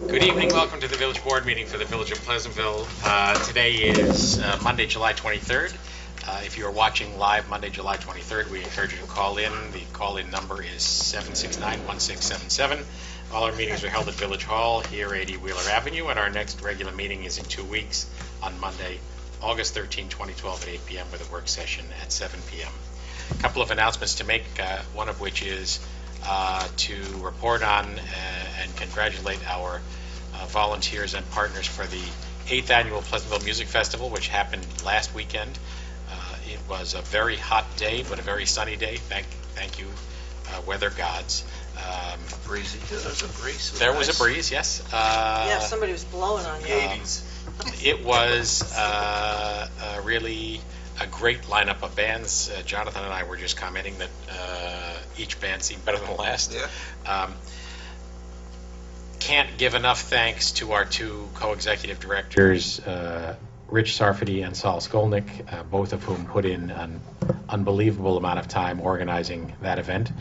Good evening. Welcome to the Village Board meeting for the Village of Pleasantville. Today is Monday, July 23rd. If you are watching live Monday, July 23rd, we encourage you to call in. The call-in number is 769-1677. All our meetings are held at Village Hall here, 80 Wheeler Avenue, and our next regular meeting is in 2 weeks on Monday, August 13, 2012 at 8 p.m. with a work session at 7 p.m. A couple of announcements to make, one of which is to report on and congratulate our volunteers and partners for the 8th Annual Pleasantville Music Festival, which happened last weekend. It was a very hot day, but a very sunny day. Thank you, weather gods. Breezy. There was a breeze. There was a breeze, yes. Yeah, somebody was blowing on The you. 80s. It was really a great lineup of bands. Jonathan and I were just commenting that each band seemed better than the last. Yeah. Can't give enough thanks to our two co-executive directors, Rich Sarfati and Saul Skolnick, both of whom put in an unbelievable amount of time organizing that event.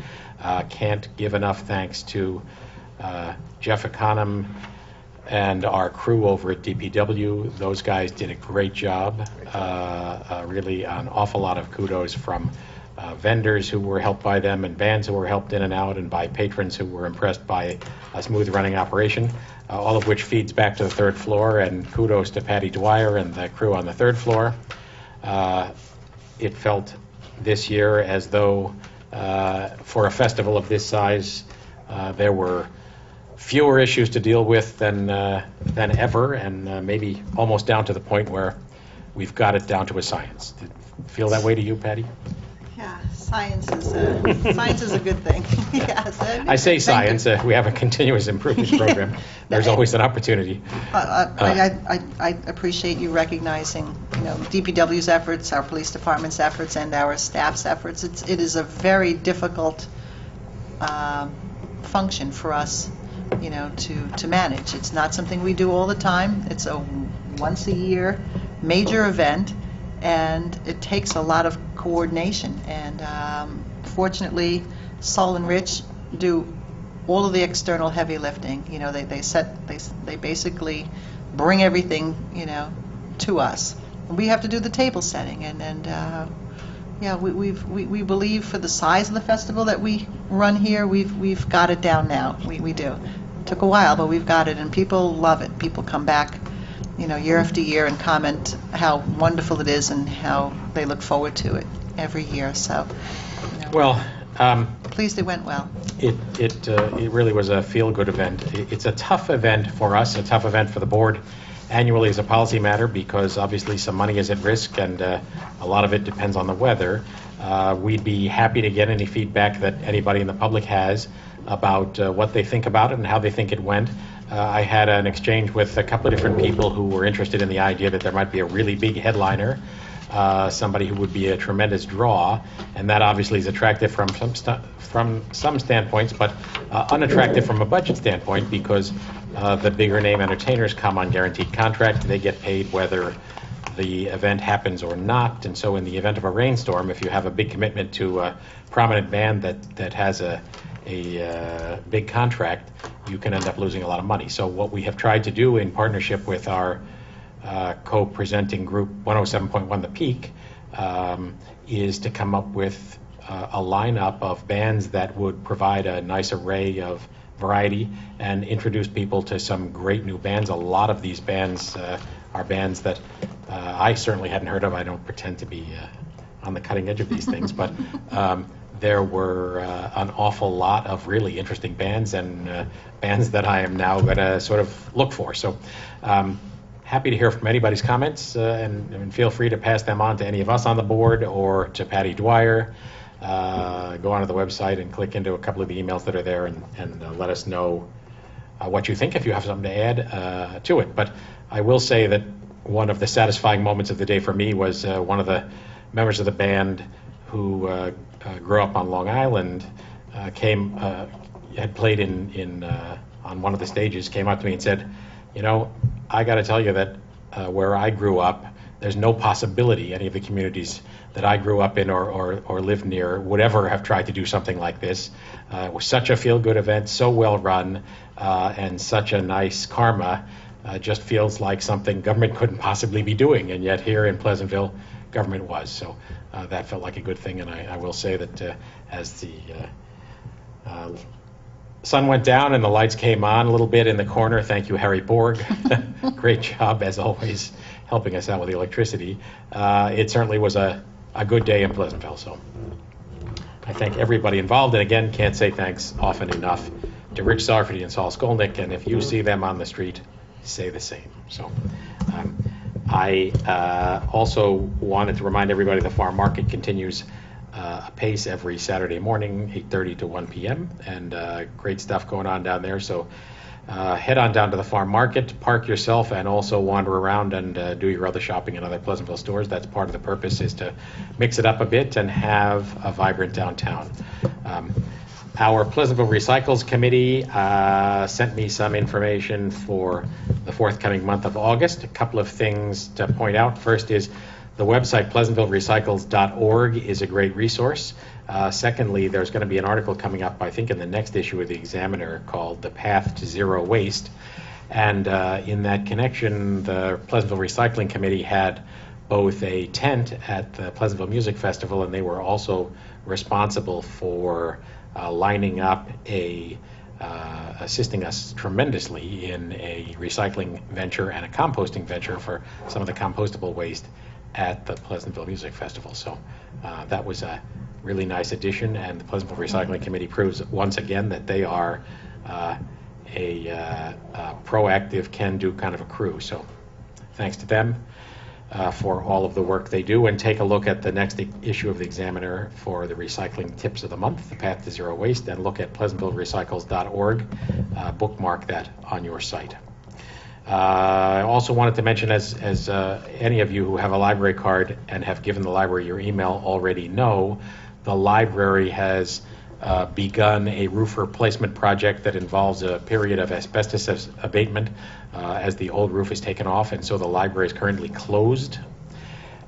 Can't give enough thanks to Jeff Econom and our crew over at DPW. Those guys did a great job. Really an awful lot of kudos from vendors who were helped by them and bands who were helped in and out, and by patrons who were impressed by a smooth running operation, all of which feeds back to the third floor, and kudos to Patty Dwyer and the crew on the third floor. It felt this year as though for a festival of this size there were fewer issues to deal with than ever, and maybe almost down to the point where we've got it down to a science. Did it feel that way to you, Patty? Yeah, science is a good thing. Yes. I say science. We have a continuous improvement program. There's always an opportunity. I appreciate you recognizing, DPW's efforts, our police department's efforts, and our staff's efforts. It is a very difficult function for us, to manage. It's not something we do all the time. It's a once a year major event, and it takes a lot of coordination. And fortunately, Saul and Rich do all of the external heavy lifting. They basically bring everything, to us. We have to do the table setting, we believe for the size of the festival that we run here, we've got it down now. We do. It took a while, but we've got it, and people love it. People come back, year after year and comment how wonderful it is and how they look forward to it every year. So, Well, pleased it went well. it really was a feel-good event. It's a tough event for us, a tough event for the board annually as a policy matter, because obviously some money is at risk, and a lot of it depends on the weather. We'd be happy to get any feedback that anybody in the public has about what they think about it and how they think it went. I had an exchange with a couple of different people who were interested in the idea that there might be a really big headliner, somebody who would be a tremendous draw, and that obviously is attractive from some standpoints, but unattractive from a budget standpoint, because the bigger name entertainers come on guaranteed contract. They get paid whether the event happens or not, and so in the event of a rainstorm, if you have a big commitment to a prominent band that has a big contract, you can end up losing a lot of money. So what we have tried to do in partnership with our co-presenting group 107.1 The Peak is to come up with a lineup of bands that would provide a nice array of variety and introduce people to some great new bands. A lot of these bands are bands that I certainly hadn't heard of. I don't pretend to be on the cutting edge of these things, but there were an awful lot of really interesting bands, and bands that I am now going to sort of look for. So happy to hear from anybody's comments, and feel free to pass them on to any of us on the board or to Patty Dwyer. Go onto the website and click into a couple of the emails that are there, and let us know what you think, if you have something to add to it. But I will say that one of the satisfying moments of the day for me was one of the members of the band who grew up on Long Island, had played on one of the stages, came up to me and said, I got to tell you that where I grew up, there's no possibility any of the communities that I grew up in or lived near would ever have tried to do something like this. It was such a feel-good event, so well run, and such a nice karma. Just feels like something government couldn't possibly be doing, and yet here in Pleasantville, government was. So that felt like a good thing, and I will say that as the sun went down and the lights came on a little bit in the corner, thank you, Harry Borg. Great job, as always, helping us out with the electricity. It certainly was a good day in Pleasantville, so I thank everybody involved, and again, can't say thanks often enough to Rich Sarfati and Saul Skolnick, and if you see them on the street, say the same. So I also wanted to remind everybody the farm market continues apace every Saturday morning, 8:30 to 1 p.m., and great stuff going on down there. So head on down to the farm market, park yourself, and also wander around and do your other shopping in other Pleasantville stores. That's part of the purpose, is to mix it up a bit and have a vibrant downtown. Our Pleasantville Recycles Committee sent me some information for the forthcoming month of August. A couple of things to point out. First is the website pleasantvillerecycles.org is a great resource. Secondly, there's going to be an article coming up, I think, in the next issue of the Examiner called The Path to Zero Waste. And in that connection, the Pleasantville Recycling Committee had both a tent at the Pleasantville Music Festival, and they were also responsible for lining up assisting us tremendously in a recycling venture and a composting venture for some of the compostable waste at the Pleasantville Music Festival. So that was a really nice addition, and the Pleasantville Recycling Committee proves once again that they are a proactive, can-do kind of a crew. So thanks to them for all of the work they do, and take a look at the next issue of the Examiner for the recycling tips of the month, The Path to Zero Waste, and look at pleasantvillerecycles.org. Bookmark that on your site. I also wanted to mention, as any of you who have a library card and have given the library your email already know, the library has begun a roof replacement project that involves a period of asbestos abatement as the old roof is taken off, and so the library is currently closed.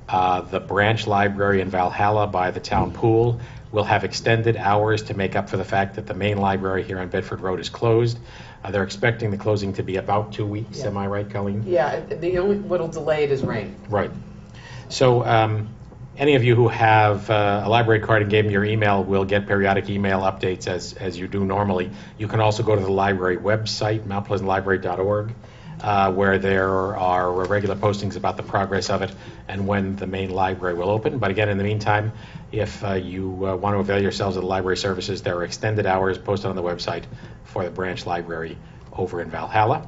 The branch library in Valhalla by the town pool will have extended hours to make up for the fact that the main library here on Bedford Road is closed. They're expecting the closing to be about 2 weeks. Yeah. Am I right, Colleen? Yeah, the only what'll delay it is rain. Right. So any of you who have a library card and gave me your email will get periodic email updates as you do normally. You can also go to the library website, mountpleasantlibrary.org, where there are regular postings about the progress of it and when the main library will open. But again, in the meantime, if you want to avail yourselves of the library services, there are extended hours posted on the website for the branch library over in Valhalla.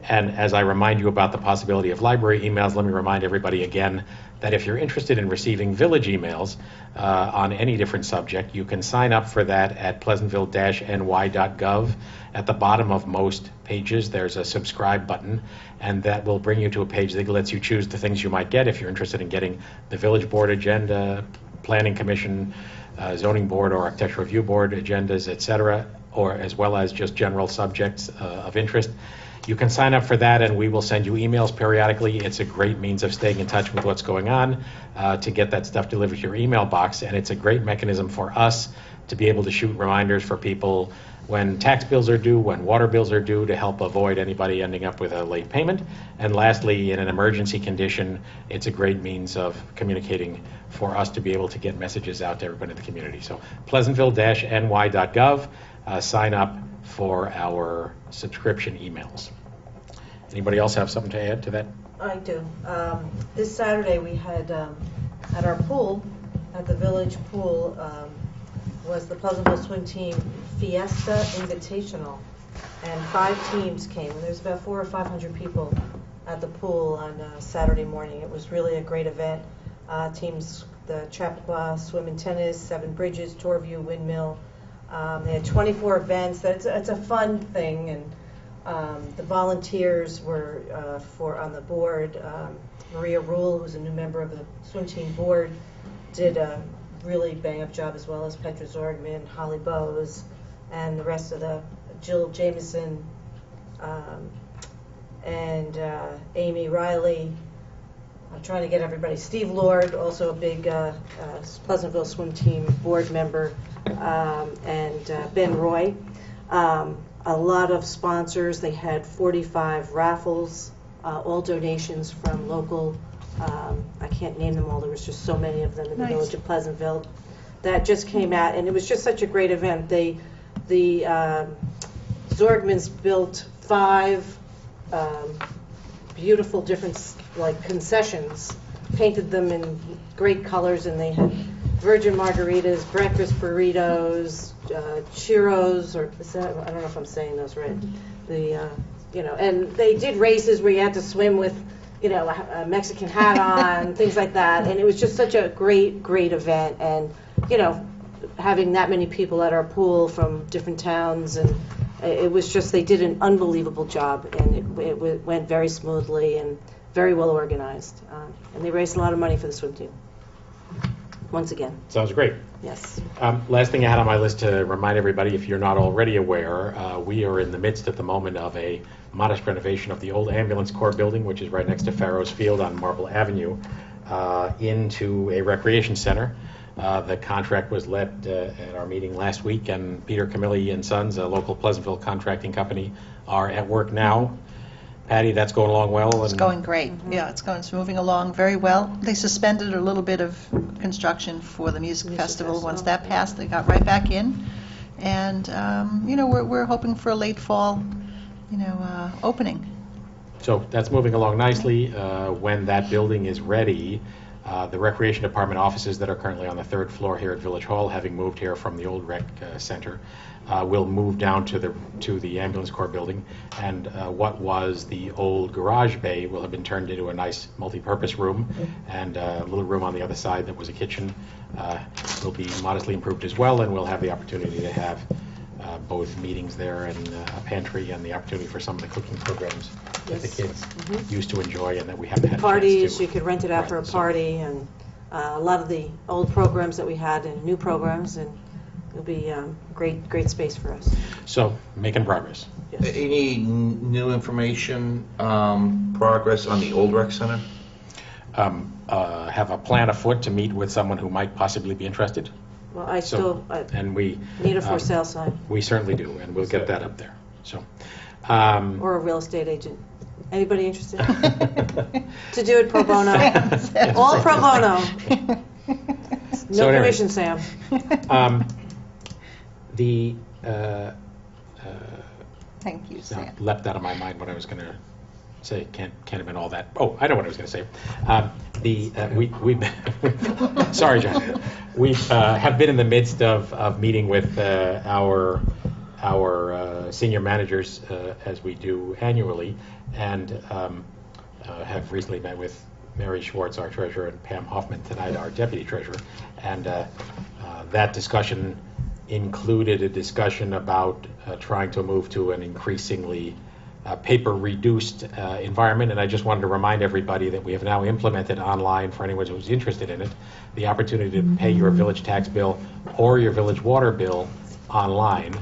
And as I remind you about the possibility of library emails, let me remind everybody again that if you're interested in receiving village emails on any different subject, you can sign up for that at pleasantville-ny.gov. At the bottom of most pages, there's a subscribe button, and that will bring you to a page that lets you choose the things you might get if you're interested in getting the village board agenda, planning commission, zoning board or architectural review board agendas, etc., or as well as just general subjects of interest. You can sign up for that, and we will send you emails periodically. It's a great means of staying in touch with what's going on, to get that stuff delivered to your email box, and it's a great mechanism for us to be able to shoot reminders for people when tax bills are due, when water bills are due, to help avoid anybody ending up with a late payment. And lastly, in an emergency condition, it's a great means of communicating for us to be able to get messages out to everybody in the community. So pleasantville-ny.gov, sign up for our subscription emails. Anybody else have something to add to that? I do. This Saturday we had at our pool, at the village pool, was the Pleasantville Swim Team Fiesta Invitational, and 5 teams came. And there's about 400 or 500 people at the pool on Saturday morning. It was really a great event. Teams, the Chappaqua Swim and Tennis, Seven Bridges, Torview, Windmill. They had 24 events. It's a fun thing, and the volunteers were on the board. Maria Rule, who's a new member of the swim team board, did a really bang-up job, as well as Petra Zorgman, Holly Bowes, and the rest of the Jill Jameson, and Amy Riley, trying to get everybody. Steve Lord, also a big Pleasantville swim team board member, and Ben Roy. A lot of sponsors. They had 45 raffles, all donations from local, I can't name them all, there was just so many of them in the Nice. village of Pleasantville that just came out, and it was just such a great event. The Zorgmans built 5 beautiful different concessions, painted them in great colors, and they had virgin margaritas, breakfast burritos, churros, or is that, I don't know if I'm saying those right. And they did races where you had to swim with, a Mexican hat on, things like that. And it was just such a great event. And, having that many people at our pool from different towns, and it was just, they did an unbelievable job, and it went very smoothly and very well organized. And they raised a lot of money for the swim team. Once again, Sounds great. yes. Last thing I had on my list to remind everybody, if you're not already aware, we are in the midst at the moment of a modest renovation of the old ambulance corps building, which is right next to Farrows Field on Marble Avenue, into a recreation center. The contract was let at our meeting last week, and Peter Camilli and Sons, a local Pleasantville contracting company, are at work now. Patty, that's going along well? It's going great. Yeah, it's moving along very well. They suspended a little bit of construction for the music festival. Once that passed, they got right back in. And, we're hoping for a late fall, opening. So that's moving along nicely. When that building is ready, the Recreation Department offices that are currently on the 3rd floor here at Village Hall, having moved here from the old rec center, will move down to the ambulance corps building, and what was the old garage bay will have been turned into a nice multi-purpose room, and a little room on the other side that was a kitchen will be modestly improved as well, and we'll have the opportunity to have both meetings there and a pantry and the opportunity for some of the cooking programs that the kids used to enjoy and that we haven't had a chance Parties, to. you could rent it out for a Right, so- party, and a lot of the old programs that we had and new programs, and it'll be great space for us. So, making progress. Yes. Any new information, progress on the old rec center? Have a plan afoot to meet with someone who might possibly be interested. Well, I So, still and we need a for sale sign, we certainly do, and we'll get that up there. So, or a real estate agent. Anybody interested? To do it pro bono. All pro bono. So No anyway. commission, Sam. the Thank you, now Sam. leapt out of my mind what I was going to say. Can't have been all that. Oh, I know what I was going to say. We sorry, John. We have been in the midst of meeting with our senior managers as we do annually, and have recently met with Mary Schwartz, our treasurer, and Pam Hoffman tonight, our deputy treasurer, and that discussion included a discussion about trying to move to an increasingly paper-reduced environment, and I just wanted to remind everybody that we have now implemented online, for anyone who's interested in it, the opportunity to pay your village tax bill or your village water bill online.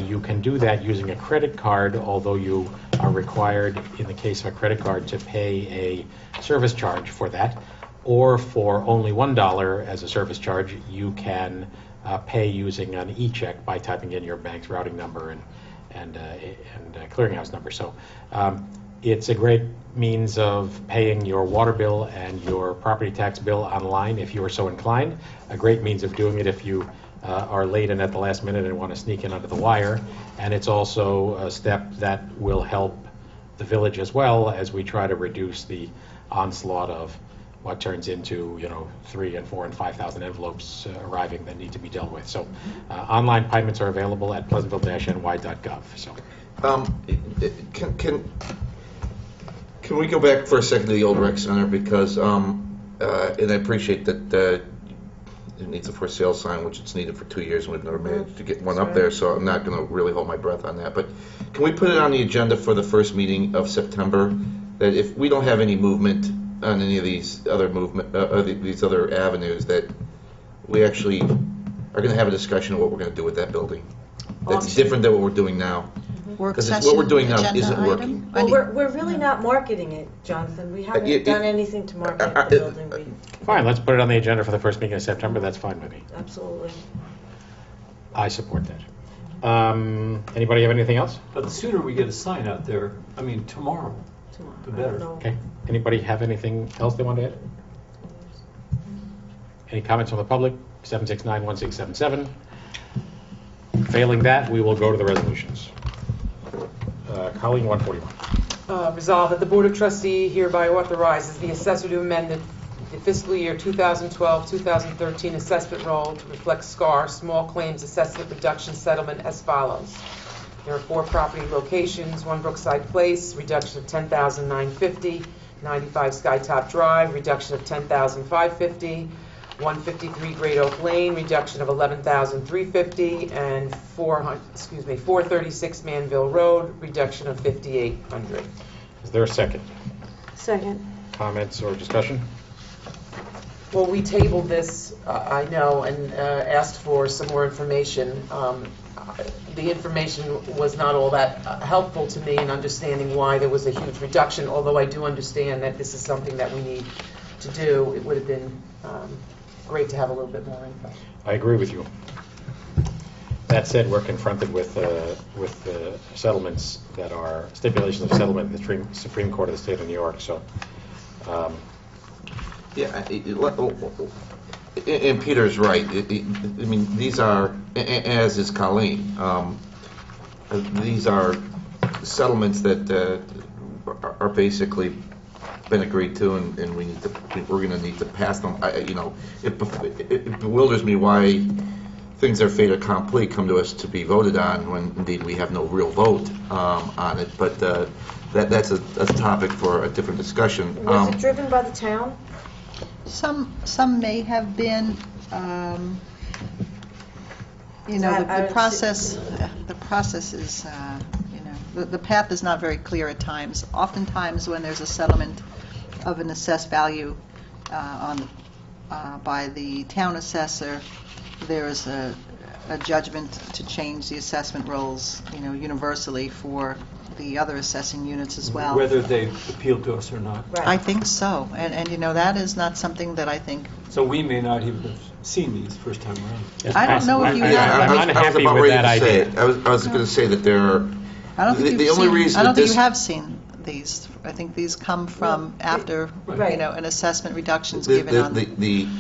You can do that using a credit card, although you are required, in the case of a credit card, to pay a service charge for that, or for only $1 as a service charge, you can pay using an e-check by typing in your bank's routing number and clearinghouse number. So it's a great means of paying your water bill and your property tax bill online if you are so inclined. A great means of doing it if you are late and at the last minute and want to sneak in under the wire. And it's also a step that will help the village as well as we try to reduce the onslaught of what turns into, 3,000 and 4,000 and 5,000 envelopes arriving that need to be dealt with. So online payments are available at pleasantville-ny.gov. So Can we go back for a second to the old rec center, because and I appreciate that it needs a for sale sign, which it's needed for 2 years, and we've never managed to get one up there, so I'm not going to really hold my breath on that. But can we put it on the agenda for the first meeting of September, that if we don't have any movement on any of these other these other avenues, that we actually are going to have a discussion of what we're going to do with that building? That's Auction. different than what we're doing now. Work Because session what we're doing now agenda isn't item? working. Well, we're really not marketing it, Jonathan. We haven't done anything to market the building. We, Fine, let's put it on the agenda for the first meeting in September, that's fine with me. absolutely. I support that. Anybody have anything else? But the sooner we get a sign out there, I mean, tomorrow, the I better. don't know. Okay, anybody have anything else they want to add? Any comments from the public? 769-1677. Failing that, we will go to the resolutions. Colleen, 141. Resolved that the Board of Trustees hereby authorizes the assessor to amend the fiscal year 2012-2013 assessment roll to reflect SCAR, Small Claims Assessment Reduction Settlement, as follows. There are 4 property locations: 1 Brookside Place, reduction of $10,950; 95 Skytop Drive, reduction of $10,550; 153 Great Oak Lane, reduction of $11,350; and 436 Manville Road, reduction of $5,800. Is there a second? Second. Comments or discussion? Well, we tabled this, I know, and asked for some more information. The information was not all that helpful to me in understanding why there was a huge reduction, although I do understand that this is something that we need to do. It would have been great to have a little bit more info. I agree with you. That said, we're confronted with settlements that are stipulations of settlement in the Supreme Court of the State of New York. So, Yeah, and Peter's right. I mean, these are, as is Colleen, these are settlements that are basically been agreed to, and we're going to need to pass them. It bewilders me why things are fait accompli come to us to be voted on when indeed we have no real vote on it. But that's a topic for a different discussion. Was it driven by the town? Some may have been, the process is, the path is not very clear at times. Oftentimes, when there's a settlement of an assessed value by the town assessor, there's a judgment to change the assessment rolls, universally for the other assessing units as well. Whether they appeal to us or not. I think so, and that is not something that I think. So we may not even have seen these first time around. I don't know if you I'm have. unhappy about with ready that to say idea. it. I was going to say that there are. I don't think the you've only seen. reason I don't that think this- you have seen these. I think these come from after Right. an assessment reduction's The, given the, on.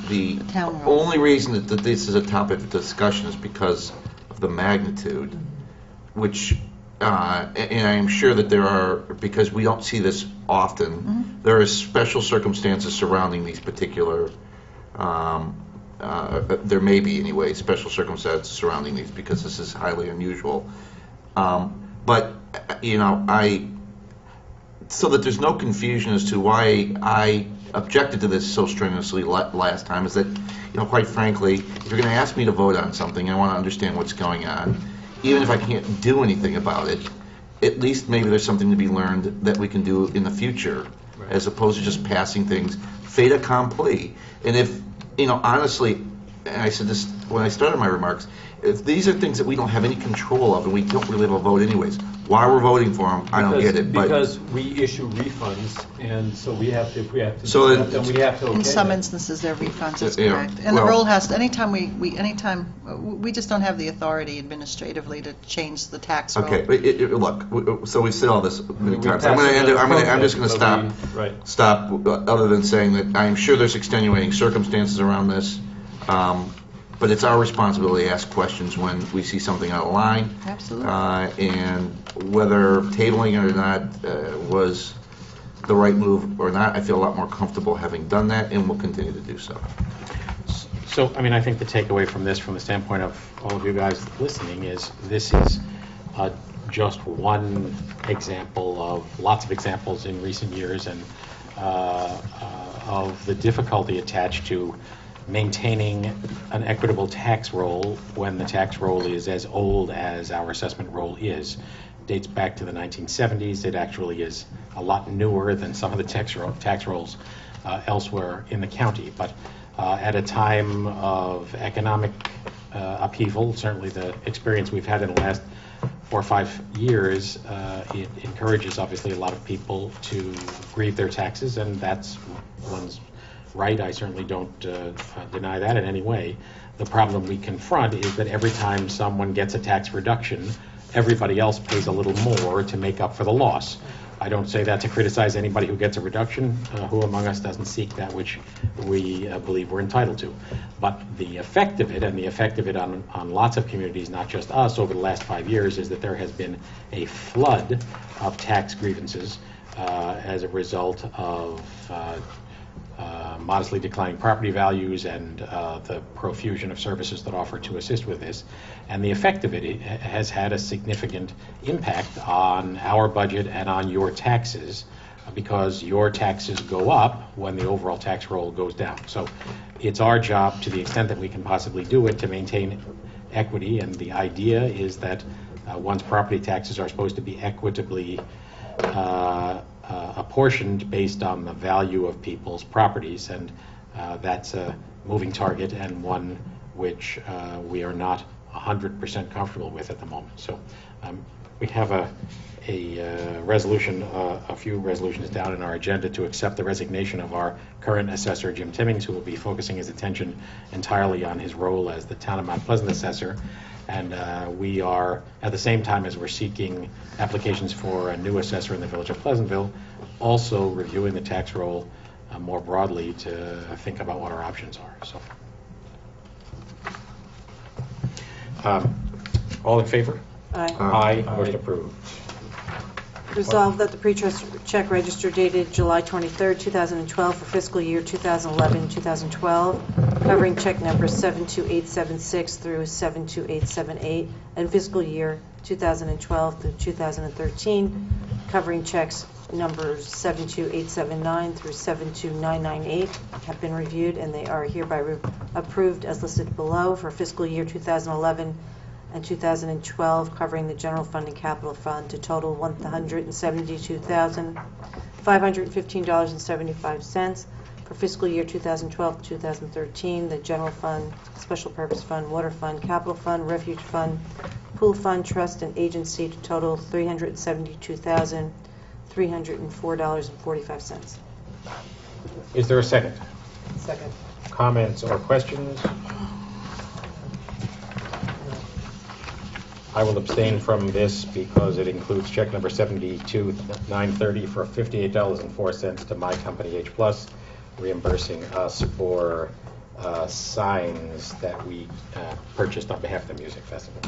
the town roll. only reason that this is a topic of discussion is because of the magnitude, which, and I am sure that there are, because we don't see this often, there are special circumstances surrounding these particular, there may be anyway, special circumstances surrounding these because this is highly unusual. But, so that there's no confusion as to why I objected to this so strenuously last time, is that, quite frankly, if you're going to ask me to vote on something, I want to understand what's going on. Even if I can't do anything about it, at least maybe there's something to be learned that we can do in the future, as opposed to just passing things fait accompli. And if, honestly, and I said this when I started my remarks, if these are things that we don't have any control of and we don't really have a vote anyways, why we're voting for them, I don't get it. But Because we issue refunds, and so if we have to So do then- that, then we have to okay In some that. instances, they're refunds, that's Yeah, correct. And the well- roll has, anytime we just don't have the authority administratively to change the tax roll. okay, but look, so we've said all this many We times. passed I'm going to end it. another I'm just going to stop. protest, but we- Right. Stop. Other than saying that I'm sure there's extenuating circumstances around this, but it's our responsibility to ask questions when we see something out of line. Absolutely. And whether tabling it or not was the right move or not, I feel a lot more comfortable having done that, and will continue to do so. So, I think the takeaway from this, from the standpoint of all of you guys listening, is this is just one example of lots of examples in recent years, and of the difficulty attached to maintaining an equitable tax roll when the tax roll is as old as our assessment roll is. Dates back to the 1970s. It actually is a lot newer than some of the tax rolls elsewhere in the county. But at a time of economic upheaval, certainly the experience we've had in the last 4 or 5 years, it encourages obviously a lot of people to grieve their taxes, and that's one's right. I certainly don't deny that in any way. The problem we confront is that every time someone gets a tax reduction, everybody else pays a little more to make up for the loss. I don't say that to criticize anybody who gets a reduction. Who among us doesn't seek that which we believe we're entitled to? But the effect of it, and the effect of it on lots of communities, not just us, over the last 5 years, is that there has been a flood of tax grievances as a result of modestly declining property values and the profusion of services that offer to assist with this. And the effect of it has had a significant impact on our budget and on your taxes, because your taxes go up when the overall tax roll goes down. So it's our job, to the extent that we can possibly do it, to maintain equity. And the idea is that one's property taxes are supposed to be equitably apportioned based on the value of people's properties, and that's a moving target and one which we are not 100% comfortable with at the moment. So we have a resolution, a few resolutions down in our agenda to accept the resignation of our current assessor, Jim Timmings, who will be focusing his attention entirely on his role as the Town of Mount Pleasant assessor. And we are, at the same time as we're seeking applications for a new assessor in the Village of Pleasantville, also reviewing the tax roll more broadly to think about what our options are. So, all in favor? Aye. Aye. Motion approved. Resolved that the pre-trust check register dated July 23, 2012 for fiscal year 2011-2012, covering check numbers 72876 through 72878, and fiscal year 2012 through 2013, covering checks numbers 72879 through 72998, have been reviewed, and they are hereby approved as listed below for fiscal year 2011 and 2012, covering the general fund and capital fund to total $172,515.75. For fiscal year 2012-2013, the general fund, special purpose fund, water fund, capital fund, refuge fund, pool fund, trust, and agency to total $372,304.45. Is there a second? Second. Comments or questions? I will abstain from this because it includes check number 72930 for $58.04 to My Company H+, reimbursing us for signs that we purchased on behalf of the music festival.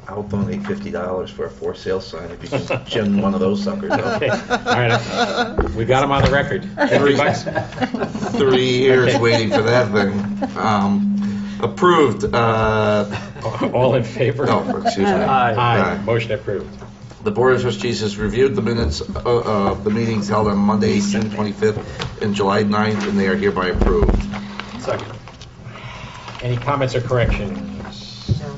I'll donate $50 for a for sale sign if you just gem one of those suckers up. Okay, all right, we got them on the record. $50? 3 years waiting for that thing. Approved. All in favor? No, excuse me. Aye. Motion approved. The Board of Trustees has reviewed the minutes of the meetings held on Monday, June 25th and July 9th, and they are hereby approved. Second. Any comments or corrections? No.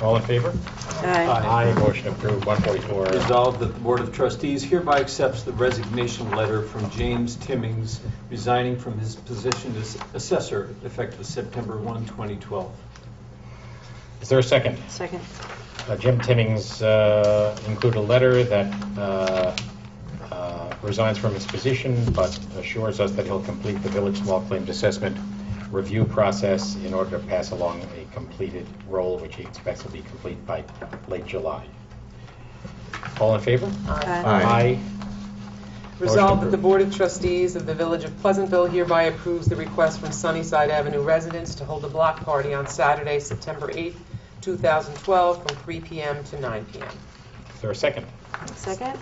All in favor? Aye. Aye. Motion approved. 144. Resolved that the Board of Trustees hereby accepts the resignation letter from James Timmings, resigning from his position as assessor effective September 1, 2012. Is there a second? Second. Jim Timmings included a letter that resigns from his position, but assures us that he'll complete the village small claims assessment review process in order to pass along a completed roll, which he expects will be complete by late July. All in favor? Aye. Resolved that the Board of Trustees of the Village of Pleasantville hereby approves the request from Sunnyside Avenue residents to hold a block party on Saturday, September 8, 2012, from 3 p.m. to 9 p.m. Is there a second? Second.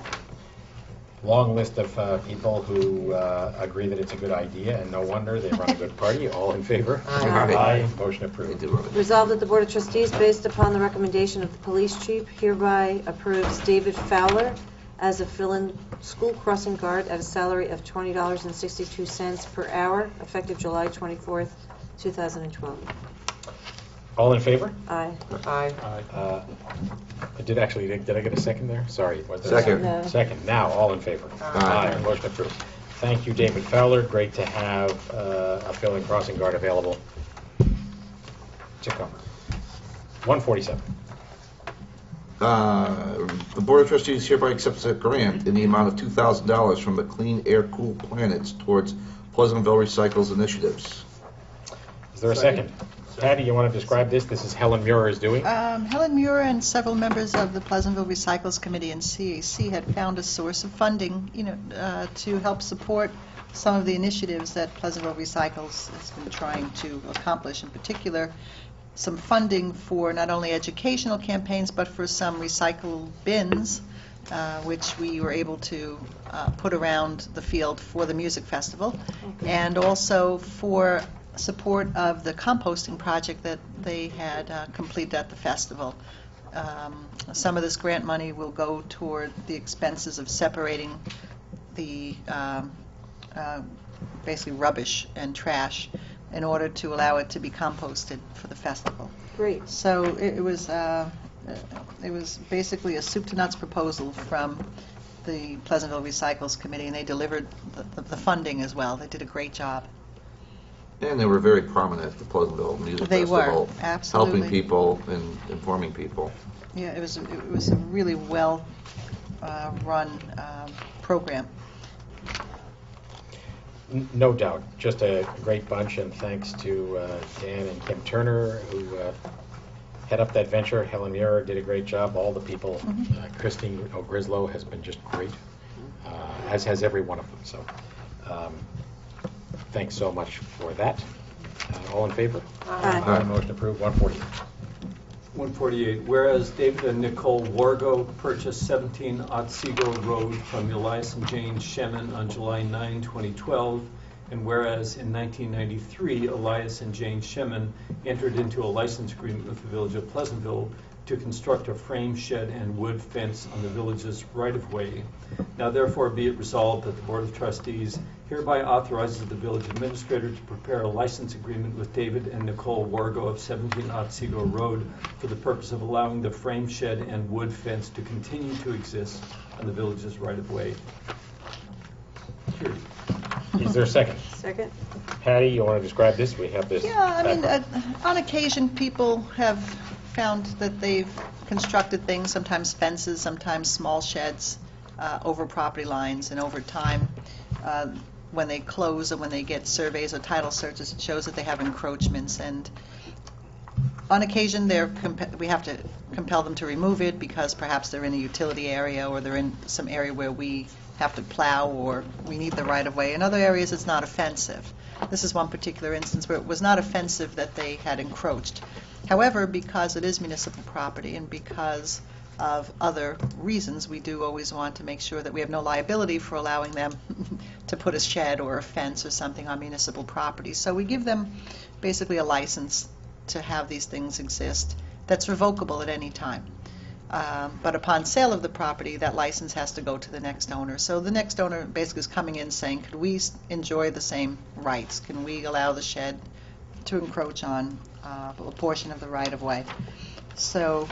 Long list of people who agree that it's a good idea, and no wonder they run a good party. All in favor? Aye. Motion They approved. do run it. Resolved that the Board of Trustees, based upon the recommendation of the police chief, hereby approves David Fowler as a fill-in school crossing guard at a salary of $20.62 per hour, effective July 24th, 2012. All in favor? Aye. Aye. Did I get a second there? Sorry. Was there a Second. No. Second. Now, all in favor? Aye. Motion approved. Thank you, David Fowler. Great to have a fill-in crossing guard available to cover. 147. The Board of Trustees hereby accepts a grant in the amount of $2,000 from the Clean Air Cool Planets towards Pleasantville Recycles initiatives. Is there a second? Patty, you want to describe this? This is Helen Muir is doing. Helen Muir and several members of the Pleasantville Recycles Committee and CAC had found a source of funding, to help support some of the initiatives that Pleasantville Recycles has been trying to accomplish. In particular, some funding for not only educational campaigns, but for some recycle bins, which we were able to put around the field for the music festival, and also for support of the composting project that they had completed at the festival. Some of this grant money will go toward the expenses of separating the basically rubbish and trash in order to allow it to be composted for the festival. Great. So it was basically a soup to nuts proposal from the Pleasantville Recycles Committee, and they delivered the funding as well. They did a great job. And they were very prominent at the Pleasantville Music They were, Festival. absolutely. Helping people and informing people. Yeah, it was a really well run program. No doubt, just a great bunch, and thanks to Dan and Kim Turner, who head up that venture. Helen Muir did a great job. All the people, Christine O'Grislow has been just great, as has every one of them. So thanks so much for that. All in favor? Aye. Motion approved. 148. 148, whereas David and Nicole Wargo purchased 17 Otsego Road from Elias and Jane Shemin on July 9, 2012, and whereas in 1993, Elias and Jane Shemin entered into a license agreement with the Village of Pleasantville to construct a frame shed and wood fence on the village's right-of-way. Now therefore be it resolved that the Board of Trustees hereby authorizes the village administrator to prepare a license agreement with David and Nicole Wargo of 17 Otsego Road for the purpose of allowing the frame shed and wood fence to continue to exist on the village's right-of-way. Period. Is there a second? Second? Patty, you want to describe this? We have this. Yeah, I mean, background. on occasion, people have found that they've constructed things, sometimes fences, sometimes small sheds, over property lines, and over time, when they close or when they get surveys or title searches, it shows that they have encroachments, and on occasion, we have to compel them to remove it because perhaps they're in a utility area or they're in some area where we have to plow or we need the right-of-way. In other areas, it's not offensive. This is one particular instance where it was not offensive that they had encroached. However, because it is municipal property and because of other reasons, we do always want to make sure that we have no liability for allowing them to put a shed or a fence or something on municipal property. So we give them basically a license to have these things exist that's revocable at any time. But upon sale of the property, that license has to go to the next owner. So the next owner basically is coming in saying, could we enjoy the same rights? Can we allow the shed to encroach on a portion of the right-of-way? So,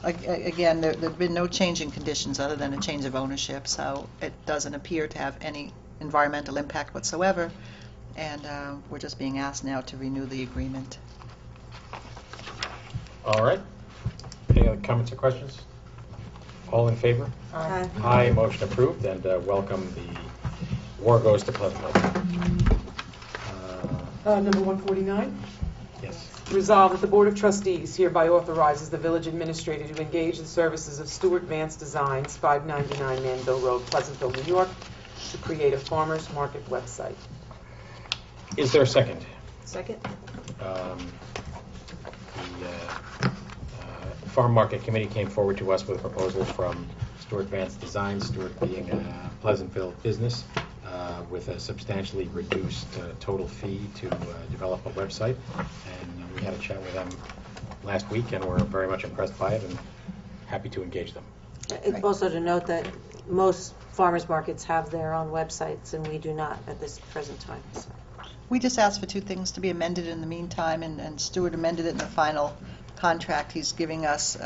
again, there have been no change in conditions other than a change of ownership, so it doesn't appear to have any environmental impact whatsoever, and we're just being asked now to renew the agreement. All right. Any other comments or questions? All in favor? Aye. Aye, motion approved, and welcome the Wargos to Pleasantville. Number 149. Yes. Resolved that the Board of Trustees hereby authorizes the village administrator to engage the services of Stuart Vance Designs, 599 Manville Road, Pleasantville, New York, to create a farmers market website. Is there a second? Second? The Farm Market Committee came forward to us with a proposal from Stuart Vance Designs, Stuart being a Pleasantville business, with a substantially reduced total fee to develop a website. And we had a chat with them last week, and we're very much impressed by it and happy to engage them. It's also to note that most farmers markets have their own websites, and we do not at this present time. So. We just asked for two things to be amended in the meantime, and Stuart amended it in the final contract. He's giving us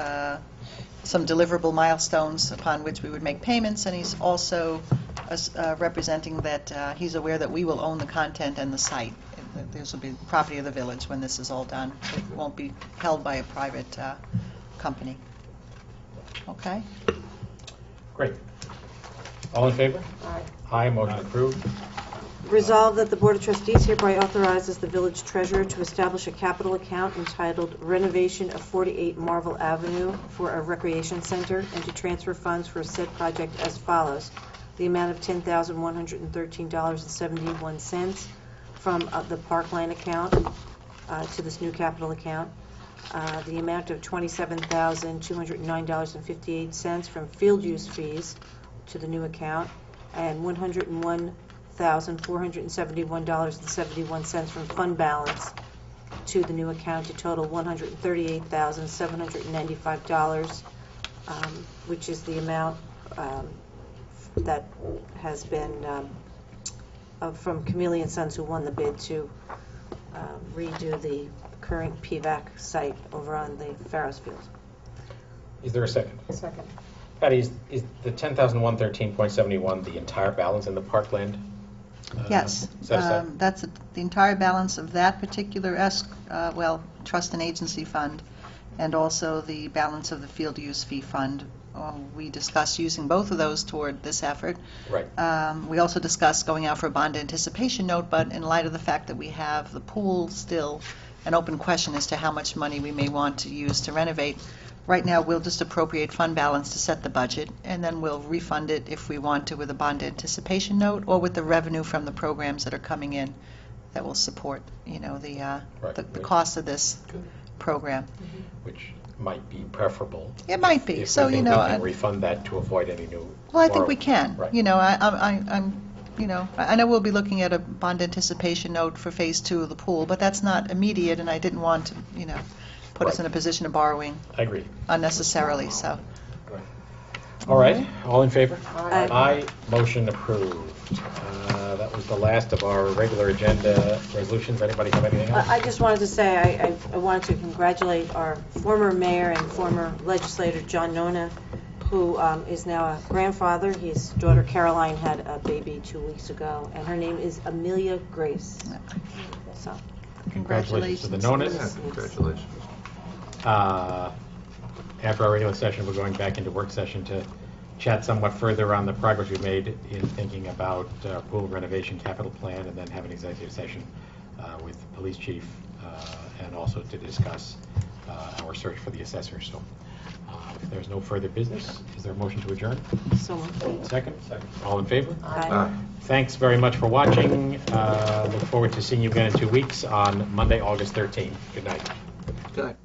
some deliverable milestones upon which we would make payments, and he's also representing that he's aware that we will own the content and the site. This will be property of the village when this is all done. It won't be held by a private company. Okay? Great. All in favor? Aye. Aye, motion approved. Resolved that the Board of Trustees hereby authorizes the village treasurer to establish a capital account entitled Renovation of 48 Marvel Avenue for a Recreation Center and to transfer funds for said project as follows. The amount of $10,113.71 from the Parkland account to this new capital account. The amount of $27,209.58 from field use fees to the new account, and $101,471.71 from fund balance to the new account, to total $138,795, which is the amount that has been from Chameleon Sons, who won the bid to redo the current PVAC site over on the Farrows Field. Is there a second? Second. Patty, is the 10,113.71 the entire balance in the Parkland? Yes. Set aside? That's the entire balance of that particular trust and agency fund, and also the balance of the field use fee fund. We discussed using both of those toward this effort. Right. We also discussed going out for a bond anticipation note, but in light of the fact that we have the pool still an open question as to how much money we may want to use to renovate, right now we'll just appropriate fund balance to set the budget, and then we'll refund it if we want to with a bond anticipation note or with the revenue from the programs that are coming in that will support, the cost of this program. Which might be preferable. It might be. If So, we think we can refund that to avoid any new Well, I think we borrowing. can. Right. I know we'll be looking at a bond anticipation note for Phase 2 of the pool, but that's not immediate, and I didn't want to, put us Right. in a position of borrowing I agree. unnecessarily, so. All right, all in favor? Aye. Aye, motion approved. That was the last of our regular agenda resolutions. Anybody have anything else? I just wanted to say, I wanted to congratulate our former mayor and former legislator, John Nona, who is now a grandfather. His daughter Caroline had a baby 2 weeks ago, and her name is Amelia Grace. So, Congratulations to the Congratulations. Yeah, Nonas. congratulations. After our regular session, we're going back into work session to chat somewhat further on the progress we've made in thinking about pool renovation capital plan, and then have an executive session with the police chief, and also to discuss our search for the assessor. So if there's no further business, is there a motion to adjourn? so Second? Second. All in favor? Aye. Thanks very much for watching. Look forward to seeing you again in 2 weeks on Monday, August 13th. Good night. Good night.